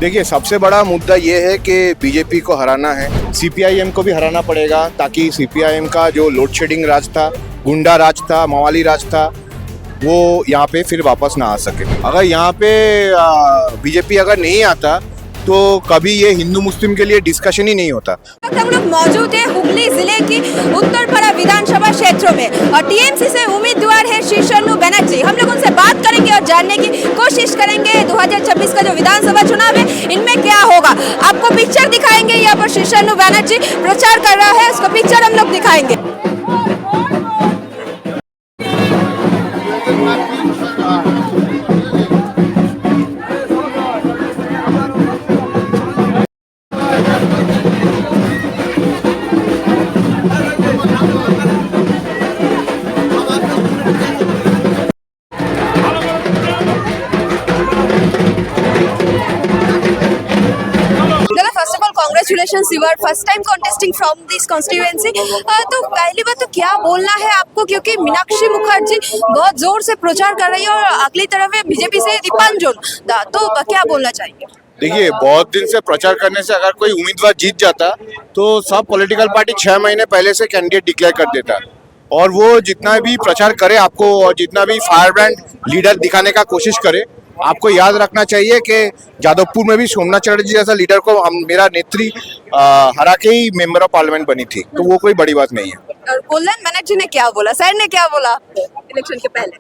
देखिए, सबसे बड़ा मुद्दा ये है कि बीजेपी को हराना है, सीपीआईएम को भी हराना पड़ेगा ताकि सीपीआईएम का जो लोड शेडिंग राज था, गुंडा राज था, मवाली राज था, वो यहाँ पे फिर वापस ना आ सके। अगर यहाँ पे बीजेपी अगर नहीं आता तो कभी ये हिंदू मुस्लिम के लिए डिस्कशन ही नहीं होता। हम लोग मौजूद है हुगली जिले की उत्तरपाड़ा विधानसभा क्षेत्र में और टीएमसी से उम्मीदवार है शीर्षनु बनर्जी। हम लोग उनसे बात करेंगे और जानने की कोशिश करेंगे 2026 का जो विधानसभा चुनाव है इनमें क्या होगा। आपको पिक्चर दिखाएंगे, यहाँ पर शीर्षनु बनर्जी प्रचार कर रहा है, उसका पिक्चर हम लोग दिखाएंगे। Congratulations, you are first time contesting from this constituency। तो पहली बात तो क्या बोलना है आपको, क्योंकि मीनाक्षी मुखर्जी बहुत जोर से प्रचार कर रही है और अगली तरफ है बीजेपी से दीपांजन, तो क्या बोलना चाहिए? देखिए, बहुत दिन से प्रचार करने से अगर कोई उम्मीदवार जीत जाता तो सब पॉलिटिकल पार्टी 6 महीने पहले से कैंडिडेट डिक्लेयर कर देता और वो जितना भी प्रचार करे आपको और जितना भी फायर ब्रांड लीडर दिखाने का कोशिश करे, आपको याद रखना चाहिए कि जादवपुर में भी सोमनाथ चटर्जी जैसा लीडर को मेरा नेत्री हरा के ही मेंबर ऑफ पार्लियामेंट बनी थी, तो वो कोई बड़ी बात नहीं है। और कल्याण बनर्जी ने क्या बोला, सर ने क्या बोला इलेक्शन के पहले?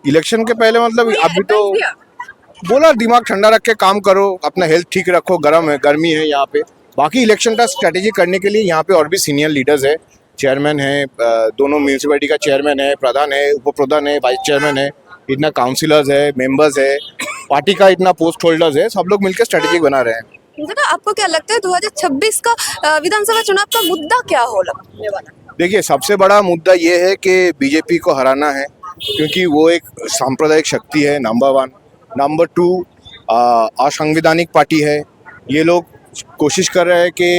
इलेक्शन के पहले मतलब अभी तो बोला दिमाग ठंडा रख के काम करो, अपना हेल्थ ठीक रखो, गर्मी है यहाँ पे। बाकी इलेक्शन का स्ट्रेटेजी करने के लिए यहाँ पे और भी सीनियर लीडर्स है, चेयरमैन है, दोनों म्यूनिसिपैलिटी का चेयरमैन है, प्रधान है, उप प्रधान है, वाइस चेयरमैन है, इतना काउंसिलर्स है, मेंबर्स है, पार्टी का इतना पोस्ट होल्डर्स है, सब लोग मिलकर स्ट्रेटेजी बना रहे हैं। तो आपको क्या लगता है 2026 का विधानसभा चुनाव का मुद्दा क्या होने वाला? देखिए, सबसे बड़ा मुद्दा ये है कि बीजेपी को हराना है, क्योंकि वो एक सांप्रदायिक शक्ति है, नंबर 1। नंबर 2, असंवैधानिक पार्टी है। ये लोग कोशिश कर रहे हैं कि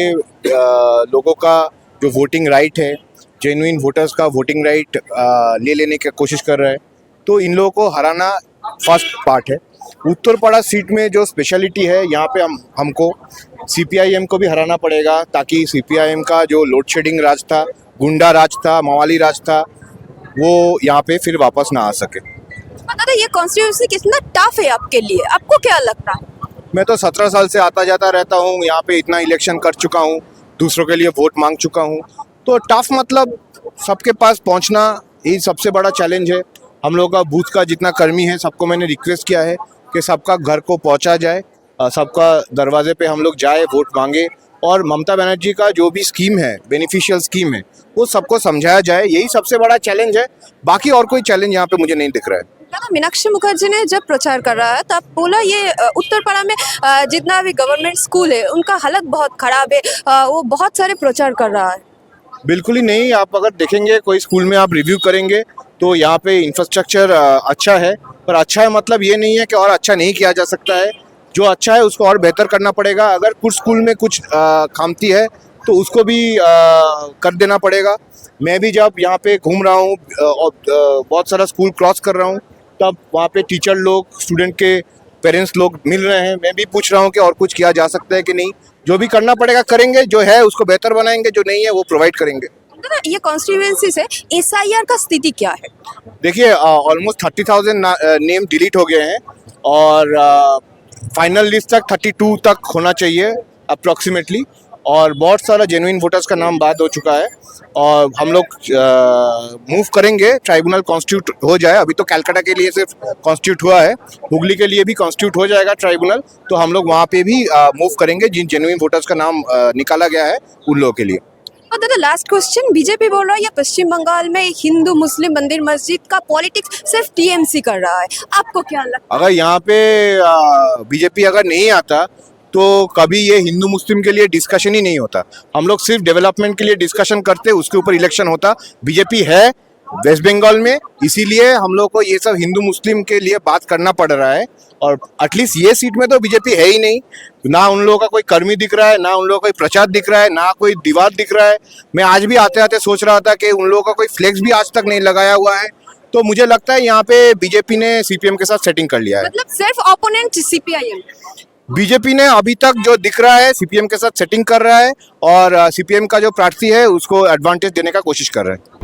लोगों का जो वोटिंग राइट है, जेन्युइन वोटर्स का वोटिंग राइट ले लेने की कोशिश कर रहे हैं, तो इन लोगों को हराना फर्स्ट पार्ट है। उत्तरपाड़ा सीट में जो स्पेशलिटी है, यहाँ पे हमको सीपीआईएम को भी हराना पड़ेगा ताकि सीपीआईएम का जो लोड शेडिंग राज था, गुंडा राज था, मवाली राज था, वो यहाँ पे फिर वापस ना आ सके। पता था ये कॉन्स्टिट्यूंसी कितना टफ है आपके लिए, आपको क्या लगता है? मैं तो 17 साल से आता जाता रहता हूँ, यहाँ पे इतना इलेक्शन कर चुका हूँ, दूसरों के लिए वोट मांग चुका हूँ, तो टफ मतलब सबके पास पहुँचना यही सबसे बड़ा चैलेंज है। हम लोग का बूथ का जितना कर्मी है, सबको मैंने रिक्वेस्ट किया है कि सबका घर को पहुंचा जाए, सबका दरवाजे पे हम लोग जाए, वोट मांगे, और ममता बनर्जी का जो भी स्कीम है, बेनिफिशियल स्कीम है, वो सबको समझाया जाए। यही सबसे बड़ा चैलेंज है, बाकी और कोई चैलेंज यहाँ पे मुझे नहीं दिख रहा है। मीनाक्षी मुखर्जी ने जब प्रचार कर रहा है तब बोला ये उत्तरपाड़ा में जितना भी गवर्नमेंट स्कूल है उनका हालत बहुत खराब है, वो बहुत सारे प्रचार कर रहा है। बिल्कुल ही नहीं। आप अगर देखेंगे कोई स्कूल में, आप रिव्यू करेंगे तो यहाँ पे इंफ्रास्ट्रक्चर अच्छा है, पर अच्छा है मतलब ये नहीं है कि और अच्छा नहीं किया जा सकता है। जो अच्छा है उसको और बेहतर करना पड़ेगा। अगर कुछ स्कूल में कुछ खामती है तो उसको भी कर देना पड़ेगा। मैं भी जब यहाँ पे घूम रहा हूँ और बहुत सारा स्कूल क्रॉस कर रहा हूँ, तब वहाँ पे टीचर लोग, स्टूडेंट के पेरेंट्स लोग मिल रहे हैं। मैं भी पूछ रहा हूँ कि और कुछ किया जा सकता है कि नहीं। जो भी करना पड़ेगा करेंगे, जो है उसको बेहतर बनाएंगे, जो नहीं है वो प्रोवाइड करेंगे। ये कॉन्स्टिट्यूएंसी से एसआईआर का स्थिति क्या है? देखिए, ऑलमोस्ट 30,000 नेम डिलीट हो गए हैं और फाइनल लिस्ट तक 32 तक होना चाहिए अप्रॉक्सीमेटली, और बहुत सारा जेन्युइन वोटर्स का नाम बाद हो चुका है और हम लोग मूव करेंगे, ट्राइब्यूनल कॉन्स्टिट्यूट हो जाए। अभी तो कलकत्ता के लिए सिर्फ कॉन्स्टिट्यूट हुआ है, हुगली के लिए भी कॉन्स्टिट्यूट हो जाएगा ट्राइब्यूनल, तो हम लोग वहाँ पे भी मूव करेंगे जिन जेन्युइन वोटर्स का नाम निकाला गया है उन लोगों के लिए। दादा लास्ट क्वेश्चन, बीजेपी बोल रहा है या पश्चिम बंगाल में हिंदू मुस्लिम मंदिर मस्जिद का पॉलिटिक्स सिर्फ टीएमसी कर रहा है, आपको क्या लगता है? अगर यहाँ पे बीजेपी अगर नहीं आता तो कभी ये हिंदू मुस्लिम के लिए डिस्कशन ही नहीं होता। हम लोग सिर्फ डेवलपमेंट के लिए डिस्कशन करते, उसके ऊपर इलेक्शन होता। बीजेपी है वेस्ट बंगाल में, इसीलिए हम लोग को ये सब हिंदू मुस्लिम के लिए बात करना पड़ रहा है, और एटलीस्ट ये सीट में तो बीजेपी है ही नहीं। ना उन लोगों का कोई कर्मी दिख रहा है, ना उन लोगों का कोई प्रचार दिख रहा है, ना कोई दीवार दिख रहा है। मैं आज भी आते आते सोच रहा था कि उन लोगों का कोई फ्लेक्स भी आज तक नहीं लगाया हुआ है। तो मुझे लगता है यहाँ पे बीजेपी ने सीपीएम के साथ सेटिंग कर लिया है। मतलब सिर्फ ओपोनेंट सीपीआईएम। बीजेपी ने अभी तक जो दिख रहा है सीपीएम के साथ सेटिंग कर रहा है और सीपीएम का जो प्रार्थी है उसको एडवांटेज देने का कोशिश कर रहा है।